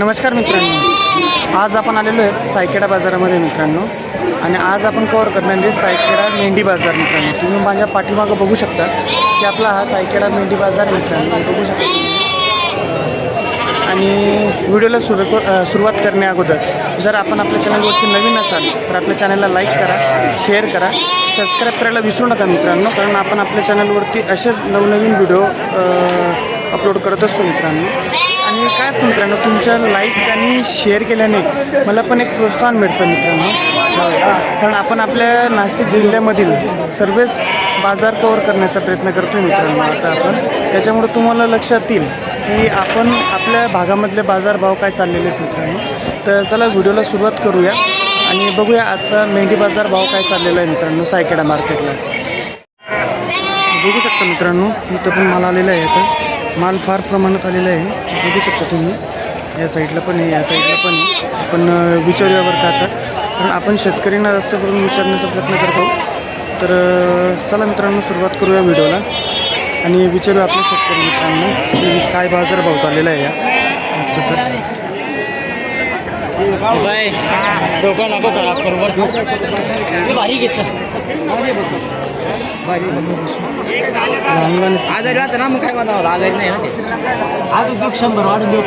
नमस्कार मित्रांनो, आज आपण आलेलो आहे सायखेडा बाजारामध्ये मित्रांनो. आणि आज आपण कव्हर करणार आहे सायखेडा मेंढी बाजार मित्रांनो. तुम्ही माझ्या पाठीमागं बघू शकता की आपला हा सायखेडा मेंढी बाजार मित्रांनो बघू शकता. आणि व्हिडिओला सुरुवात करण्या अगोदर जर आपण आपल्या चॅनलवरती नवीन असाल तर आपल्या चॅनलला लाईक करा, शेअर करा, सबस्क्राईब करायला विसरू नका मित्रांनो. कारण आपण आपल्या चॅनलवरती असेच नवनवीन व्हिडिओ अपलोड करत असतो मित्रांनो. आणि काय असतं मित्रांनो, तुमच्या लाईक आणि शेअर केल्याने मला पण एक प्रोत्साहन मिळतं मित्रांनो. कारण आपण आपल्या नाशिक जिल्ह्यामधील सर्वच बाजार कव्हर करण्याचा प्रयत्न करतो मित्रांनो. आता आपण त्याच्यामुळे तुम्हाला लक्षात येईल की आपण आपल्या भागामधले बाजारभाव काय चाललेले आहेत मित्रांनो. तर चला व्हिडिओला सुरुवात करूया आणि बघूया आजचा मेंढी बाजार भाव काय चाललेला आहे मित्रांनो सायखेडा मार्केटला. बघू शकता मित्रांनो, इथं पण माल आलेला आहे. आता माल फार प्रमाणात आलेला आहे, बघू शकता तुम्ही. या साईडला पण आहे, या साईडला पण आहे. आपण विचारूयावर का आता, कारण आपण शेतकऱ्यांना जास्त करून विचारण्याचा प्रयत्न करतो. तर चला मित्रांनो सुरुवात करूया व्हिडिओला आणि विचारूया आपल्या शेतकरी मित्रांनो की काय बाजारभाव चाललेला आहे या आजचं. तर बाय डोकं नको खराब बरोबर भारी घ्यायचं लहान लहान आजारी राहतं ना, मग काय म्हणा आजारी नाही ना ते. आज उद्योग 100 वाढून देऊ.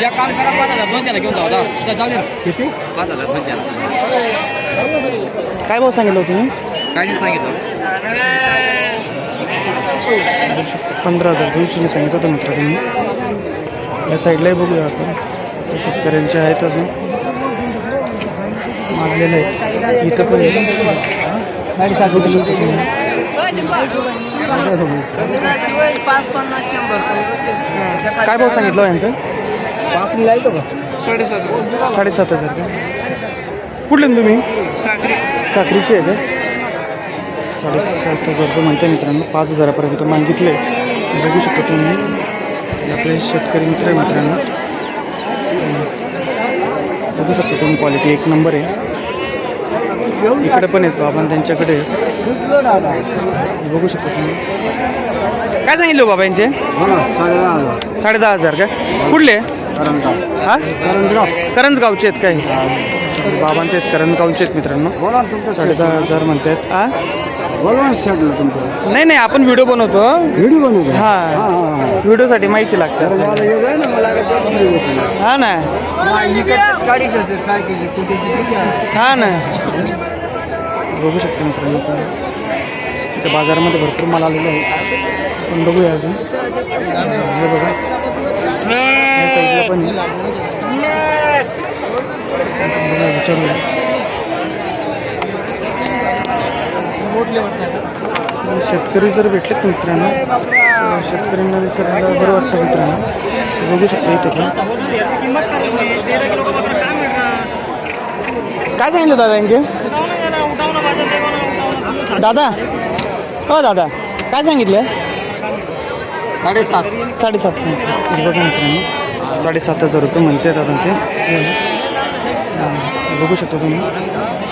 या काम करा 5,000 दोनच्याला घेऊन जाऊ. जाऊ दे किती 5,000 दोनच्याला. काय भाव सांगितलं तुम्ही? काय नाही सांगितलं 15,200 सांगितलं होतं मित्र तुम्ही. या साईडलाही बघूया आपण, शेतकऱ्यांचे आहेत अजून मागलेलं आहे. इथं पण बघू शकतो तुम्ही. काय भाव सांगितलं यांचं? 7,500 का? कुठले तुम्ही? साखरीचे आहे का? 7,500 रुपये म्हणते मित्रांनो. 5,000पर्यंत मागितले. बघू शकतो तुम्ही, आपले शेतकरी मित्र आहे मित्रांनो. बघू शकतो तुम्ही, क्वालिटी एक नंबर आहे. इकडे पण आहेत बाबा त्यांच्याकडे, बघू शकतो तुम्ही. काय सांगितलं बाबा यांचे? 10,500 का? कुठले? हा, करंजगावचे आहेत काय? बाबा ते आहेत करंजगावचे आहेत मित्रांनो. 10,500 म्हणतात. हा नाही नाही, आपण व्हिडिओ बनवतो. हां, व्हिडिओसाठी माहिती लागते. हा ना, हा ना. बघू शकतो मित्रांनो, इथं बाजारामध्ये भरपूर माल आलेला आहे. आपण बघूया अजून. हे बघा या साईडला पण आहे. विचारूया. शेतकरी जर भेटलेत मित्रांनो, शेतकऱ्यांना विचारायला बरं वाटतं मित्रांनो. बघू शकतो इथं पण. काय सांगितलं दादा यांचे? दादा, हो दादा, काय सांगितलं? 7,500 बघा मित्रांनो. 7,500 रुपये म्हणते दादा ते. बघू शकतो तुम्ही,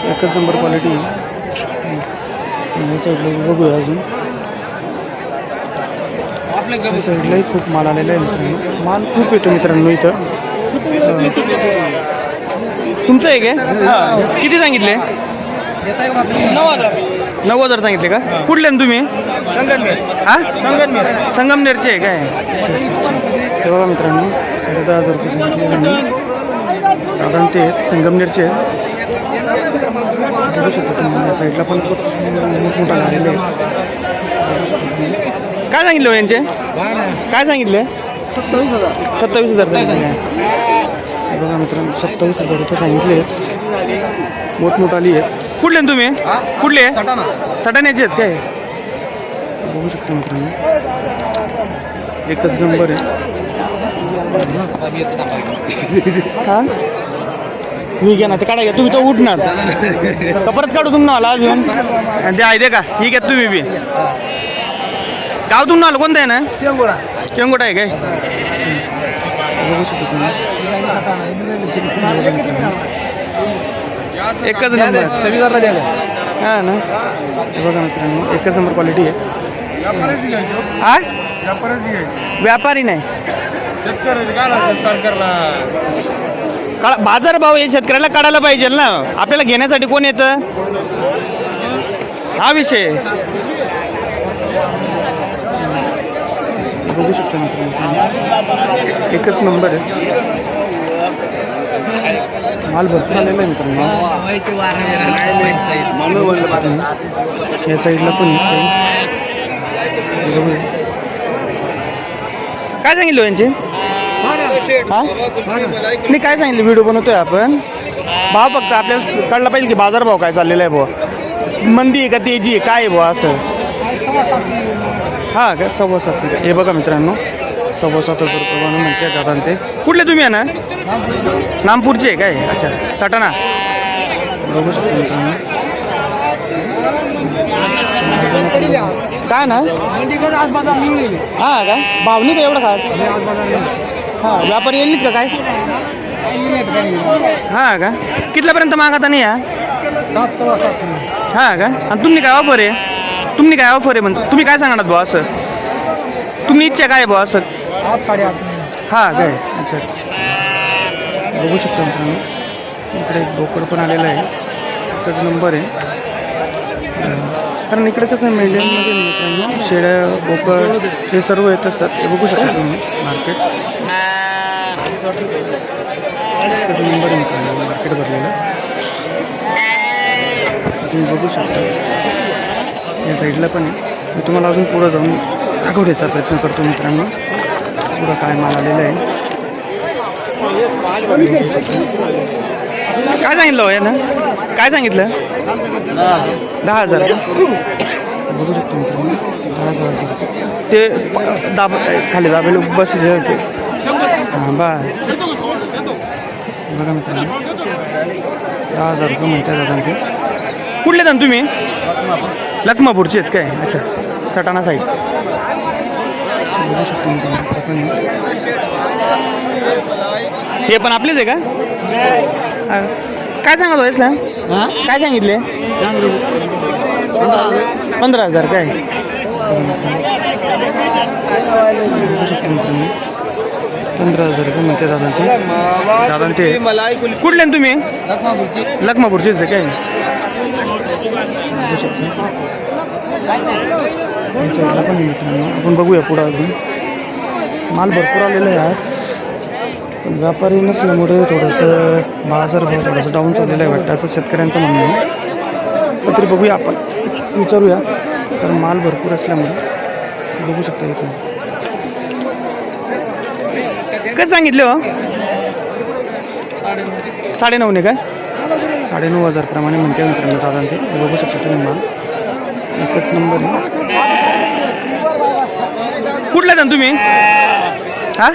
एकच नंबर क्वालिटी. या साईडला बघूया अजून. या साईडलाही खूप माल आलेला आहे मित्रांनो. माल खूप येतो मित्रांनो इथं. तुमचं आहे काय? किती सांगितले? 9,000 सांगितले का? कुठले ना तुम्ही? हां, संगमनेरचे आहे काय? हे बघा मित्रांनो, 10,500 रुपये सांगितले. दादा ते संगमनेरचे आहेत. बघू शकतो तुम्ही. या साईडला पण खूप मोठमोठा आलेले आहेत. काय सांगितलं यांचे? काय सांगितले? 27,000 सांगितले. हे बघा मित्रांनो, 27,000 रुपये सांगितले आहेत. मोठमोठाली आहेत. कुठले ना तुम्ही? कुठले? सटाण्याचे आहेत काय? बघू शकतो मित्रांनो, एकच नंबर आहे. हां, मी घ्या ना, ते काढा. तुम्ही तो उठणार का परत काढू तुम्हाला अजून? ते आहे दे का? ही घ्या तुम्ही बी. गाव तुम्हाला आलं कोणतं आहे ना? केंगोडा आहे काय? बघू शकतो तुम्ही. एकच नंबर. हां ना, बघा मित्रांनो, एकच नंबर क्वालिटी आहे. हा, व्यापारी नाही. बाजार भाव हे शेतकऱ्याला काढायला पाहिजे ना, आपल्याला घेण्यासाठी कोण येतं, हा विषय. बघू शकतो मित्रांनो, एकच नंबर आहे, माल भरपूर आलेला आहे मित्रांनो. या साईडला पण काय सांगितलं यांचे, हा नाही काय सांगितलं, व्हिडिओ बनवतोय आपण, भाव फक्त आपल्याला कळलं पाहिजे की बाजार भाव काय चाललेला आहे बुवा, मंदी आहे का तेजी आहे काय आहे बुवा असं. हा का 7.5 का, हे बघा मित्रांनो 7.5 रुपये म्हणते दादा. ते कुठले तुम्ही आहे ना, नामपूरचे आहे काय, अच्छा सटाणा. बघू शकतो मित्रांनो काय ना, हा का भाव नाही का एवढं खास, हां व्यापारी येईल का काय, हा का कितल्यापर्यंत मागता नाही या, 7.7. हा का. आणि तुम्ही काय ऑफर आहे, तुम्ही काय ऑफर आहे म्हणतो, तुम्ही काय सांगणार भाऊ असं, तुम्ही इच्छा काय भाऊ असं, 8-8.5. हा काय, अच्छा अच्छा. बघू शकतो मित्रांनो इकडे एक बोकड पण आलेला आहे, त्याचा नंबर आहे. कारण इकडे कसं मेंढ्यांमध्ये मित्रांनो शेळ्या बोकड हे सर्व येत असतात, हे बघू शकता तुम्ही मार्केट, त्याचा नंबर आहे मित्रांनो मार्केट भरलेलं तुम्ही बघू शकता. या साईडला पण आहे, मी तुम्हाला अजून पुढं जाऊन दाखवण्याचा प्रयत्न करतो मित्रांनो, पुढं काय माल आलेलं आहे. काय सांगितलं हो यानं, काय सांगितलं, 10,000. बघू शकतो मित्रांनो 10,000 ते दाब खाली दाबेल बस ते, हां बस बघा मित्रांनो 10,000 रुपये म्हणतात दादा. ते कुठले दान तुम्ही, लखमापूरचे आहेत काय, अच्छा सटाणा साईड. बघू शकतो मित्रांनो हे पण आपलेच आहे का, काय सांगत होयस ना, काय सांगितले, 15,000 काय. बघू शकतो मित्रांनो 15,000 रुपये म्हणते दादा. ते दादा ते कुठले तुम्ही, लखमापूरचेच आहे काय. बघू शकतो साईडला पण मित्रांनो, आपण बघूया पुढं अजून माल भरपूर आलेला आहे आज, पण व्यापारी नसल्यामुळे थोडंसं बाजार भाव थोडंसं डाऊन चाललेलं आहे वाटतं, असं शेतकऱ्यांचं म्हणणं आहे. पण तरी बघूया आपण विचारूया, कारण माल भरपूर असल्यामुळे. बघू शकता इथे काय सांगितलं हो, 9.5 काय, 9.5 प्रमाणे म्हणते मित्रांनो दादा. ते बघू शकता तुम्ही माल एकच नंबर आहे. कुठला दान तुम्ही, हा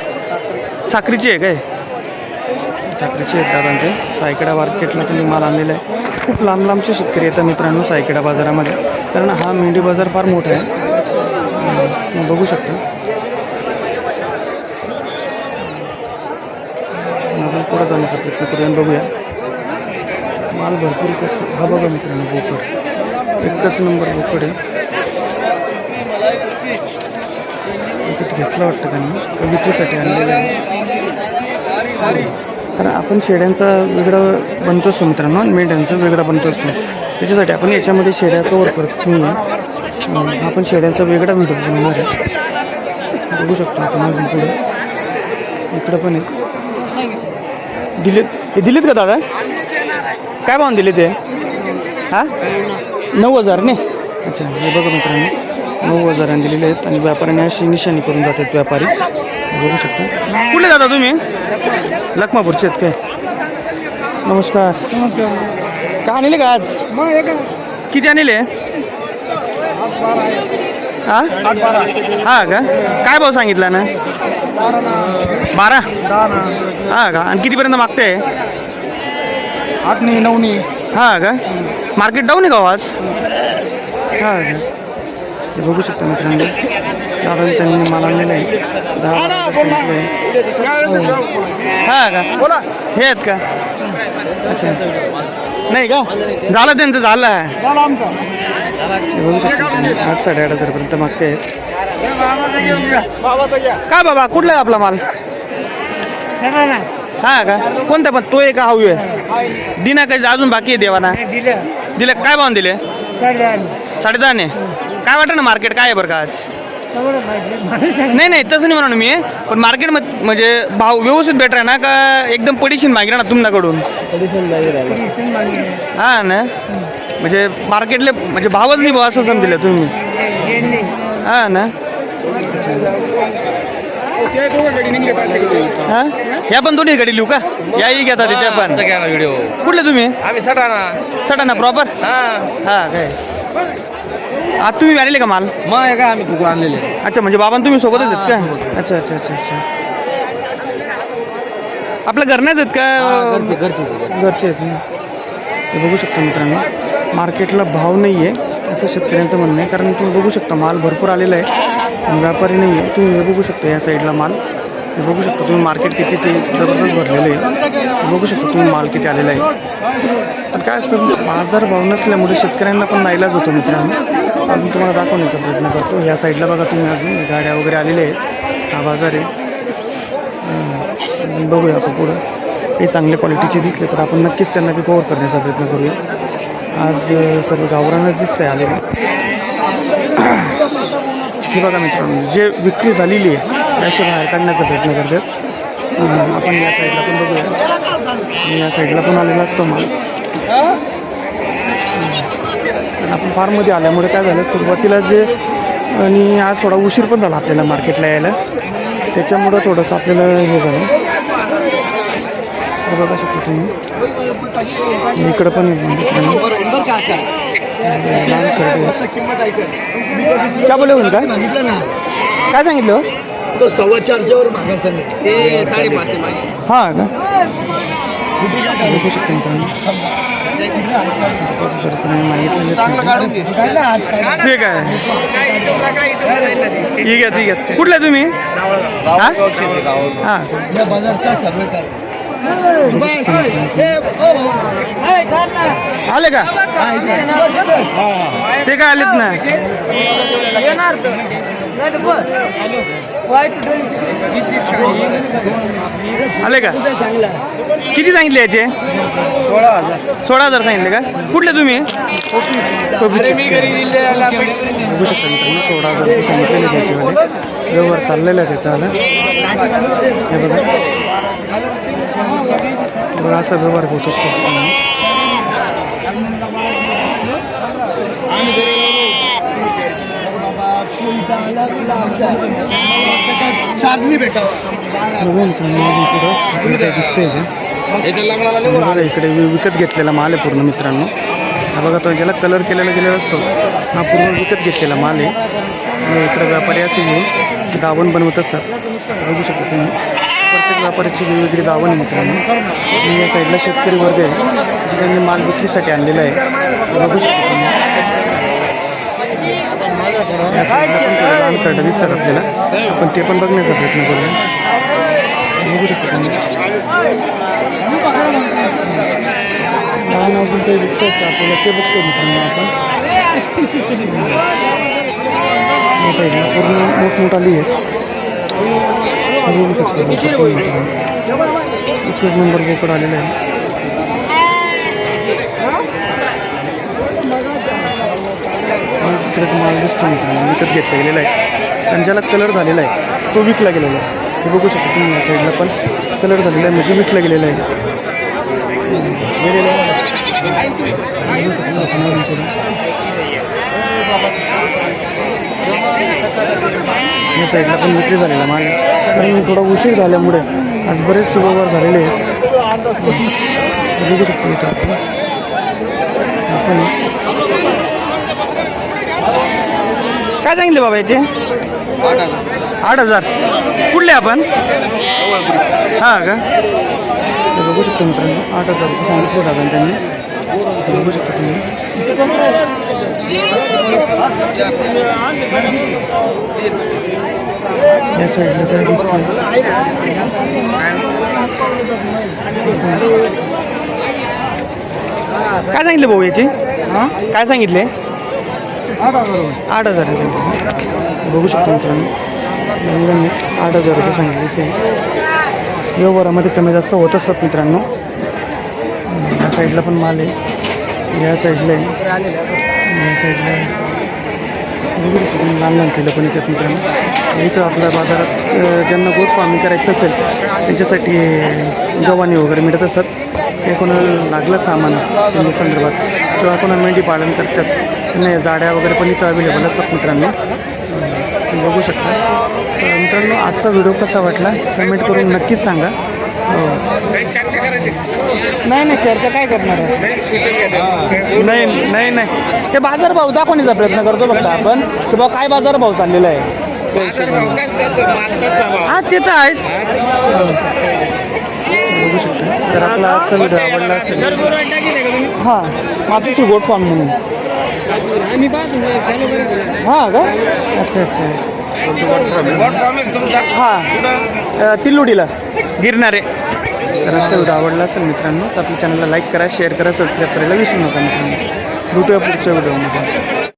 साखरीची आहे काय, साखरीची आहेत दादा. ते सायकडा मार्केटला तुम्ही माल आणलेला आहे, खूप लांब लांबचे शेतकरी येतात मित्रांनो सायकडा बाजारामध्ये, कारण हा मेंढी बाजार फार मोठा आहे. बघू शकता आपण पुढं जाण्याचा प्रयत्न करून बघूया, माल भरपूर कसं. हा बघा मित्रांनो बोकड एकच नंबर बोकड आहे, विकत घेतला वाटतं त्यांनी, विक्रीसाठी आणलेलं आहे. कारण आपण शेड्यांचा वेगळा बनतो असतो मित्रांनो, आणि मेंढ्यांचा वेगळा बनतो असतो, त्याच्यासाठी आपण याच्यामध्ये शेड्या कवर करत नाही, आपण शेड्यांचा वेगळा व्हिडिओ बनवणार आहे. बघू शकतो आपण अजून पुढे इकडं पण आहे. दिलेत हे दिलेत का दादा, काय भावून दिले ते, हां 9,000 ने, अच्छा. हे बघा मित्रांनो 9,000 दिलेले आहेत, आणि व्यापाऱ्याने अशी निशाणी करून जातात व्यापारी. बघू शकता. कुठले दादा तुम्ही, लखमापूरचे आहेत काय. नमस्कार. नमस्कार. काय आणले का आज, किती आणले, हां हां का, काय भाव सांगितला ना, 12. हां का, आणि कितीपर्यंत मागते, 8-9. हां का, मार्केट डाऊन आहे का आज, हां का. हे बघू शकता मित्रांनो दादा त्यांनी मला आणलेलं आहे, 10,000 हां का, बोला हे आहेत का, अच्छा नाही का, झालं त्यांचं, झालं आमचा. हे बघू शकता 8-8,500 पर्यंत मागते आहेत. काय बाबा कुठला आहे आपला माल, हा का कोणता पण तो आहे का हाऊ आहे दिना काही अजून बाकी आहे देवाना दिले काय भाव दिले 10.5 ने काय वाटतं ना मार्केट काय आहे बरं का आज नाही नाही तसं नाही म्हणून मी पण मार्केट म्हणजे भाव व्यवस्थित भेट आहे ना का एकदम पडिशीन मागितलं ना तुमच्याकडून हा ना म्हणजे मार्केटले म्हणजे भावच नाही भाव असं समजलं तुम्ही हा ना हा या पण दोन्ही गाडी लिहू का याही घेतात त्या पण व्हिडिओ कुठले तुम्ही आम्ही सटाणा प्रॉपर हा काय आज तुम्ही आणले का माल मग काय आम्ही कुकू आणलेले अच्छा म्हणजे बाबा तुम्ही सोबतच आहेत का अच्छा अच्छा अच्छा अच्छा आपलं घर नाहीच आहेत का घरचे आहेत ना हे बघू शकता मित्रांनो मार्केटला भाव नाही आहे असं शेतकऱ्यांचं म्हणणं आहे कारण तुम्ही बघू शकता माल भरपूर आलेला आहे पण व्यापारी नाही आहे तुम्ही हे बघू शकता या साईडला माल हे बघू शकता तुम्ही मार्केट किती ते जबरदस्त भरलेलं आहे हे बघू शकता तुम्ही माल किती आलेला आहे पण काय असं बाजार भाव नसल्यामुळे शेतकऱ्यांना पण नाईलाज होतो मित्रांनो अजून तुम्हाला दाखवण्याचा प्रयत्न करतो या साईडला बघा तुम्ही अजून गाड्या वगैरे आलेल्या आहेत हा बाजार आहे बघूया आपण पुढं काही चांगल्या क्वालिटीचे दिसले तर आपण नक्कीच त्यांना बी कव्हर करण्याचा प्रयत्न करूया आज सर्व गावरानच दिसतंय आलेलं हे बघा मित्रांनो जे विक्री झालेली आहे त्याशिवाय बाहेर काढण्याचा प्रयत्न करतात आपण या साईडला पण बघूया या साईडला पण आलेला असतो माल आपण फार्ममध्ये आल्यामुळे काय झालं सुरुवातीला जे आणि आज थोडा उशीर पण झाला आपल्याला मार्केटला यायला त्याच्यामुळं थोडंसं आपल्याला हे झालं हे बघा शकतो तुम्ही इकडं पण काय बोलले होईल काय सांगितलं तो 4.25 वर मागायचा नाही 5.5 हां का बघू शकतो मित्रांनो ठीक आहे ठीक आहे कुठले तुम्ही हां या बाजारचा सर्वे आले का ते काय आलेत ना आले का किती सांगितले याचे 16,000 सांगितले का कुठले तुम्ही बघू शकता मित्रांनो 16,000 रुपये सांगितलेले त्याच्यावाले व्यवहार चाललेला आहे त्याचा आला हे बघा असा व्यवहार होत असतो बघा मित्रांनो पुढं काय दिसतंय का बघा इकडे विकत घेतलेला माल आहे पूर्ण मित्रांनो हा बघा तो ज्याला कलर केलेला गेलेला असतो हा पूर्ण विकत घेतलेला माल आहे आणि इकडे व्यापारी असे घेऊन दावण बनवत असतात बघू शकता तुम्ही प्रत्येक व्यापाऱ्याची वेगवेगळी दावण आहे मित्रांनो आणि या साईडला शेतकरी वर्ग आहे जे त्यांनी माल विक्रीसाठी आणलेला आहे बघू शकता तुम्ही या साईडला पण थोडं लहान कार्ड दिसतात आपल्याला आपण ते पण बघण्याचा प्रयत्न करूया बघू शकता तुम्ही लहान अजून काही दिसतंच आपल्याला ते बघतो मित्रांनो आपण या साईडला पूर्ण मोठमोठाली आहे बघू शकतो एकच नंबर बोकड आलेला आहे इकडे माल दिसतो मित्रांनो विकत घेतला गेलेला आहे आणि ज्याला कलर झालेला आहे तो विकला गेलेला आहे हे बघू शकतो तुम्ही या साईडला पण कलर झालेला आहे म्हणजे विकला गेलेला आहे बघू शकतो या साईडला पण विक्री झालेला माल कारण थोडा उशीर झाल्यामुळे आज बरेचसे व्यवहार झालेले आहेत बघू शकतो इथं आपण काय सांगितले बाबा याचे 8,000 कुठले आपण हां का ते बघू शकतो मित्रांनो 8,000 रुपये सांगितले दादा त्यांनी बघू शकतो तुम्ही या साईडला काय दिसतंय काय सांगितले भाऊ याचे काय सांगितले 8,000 बघू शकतो मित्रांनो 8,000 रुपये सांगितले व्यवहारामध्ये कमी जास्त होत असतात मित्रांनो. या साईडला पण माल आहे, या साईडला आहे, या साईडला आहे. लहान लहान पिलं पण येतात मित्रांनो. इथं आपल्या बाजारात ज्यांना गोट फार्मिंग करायचं असेल त्यांच्यासाठी गव्हाणी वगैरे मिळत असतात. हे कोणाला लागलं सामान शेळी संदर्भात किंवा कोणाला मेंढी पालन करतात त्यांना जाड्या वगैरे पण इथं अवेलेबल असतात मित्रांनो. तुम्ही बघू शकता. तर मित्रांनो आजचा व्हिडिओ कसा वाटला कमेंट करून नक्कीच सांगा. हो नाही चर्चा काय करणार आहे. नाही ते बाजारभाव दाखवण्याचा प्रयत्न करतो फक्त आपण की बाबा काय बाजारभाव चाललेला आहे. हा ते तर आहेच. बघू शकता. तर आपला आजचा व्हिडिओ आवडला असेल हां मातोश्री गोट फार्म म्हणून हां का अच्छा हां तिल्लुडीला गिरणारे. तर आजचा व्हिडिओ आवडला असेल मित्रांनो तर आपल्या चॅनलला लाईक करा, शेअर करा, सबस्क्राईब करायला विसरू नका मित्रांनो. भेटूया पुढच्या व्हिडिओमध्ये.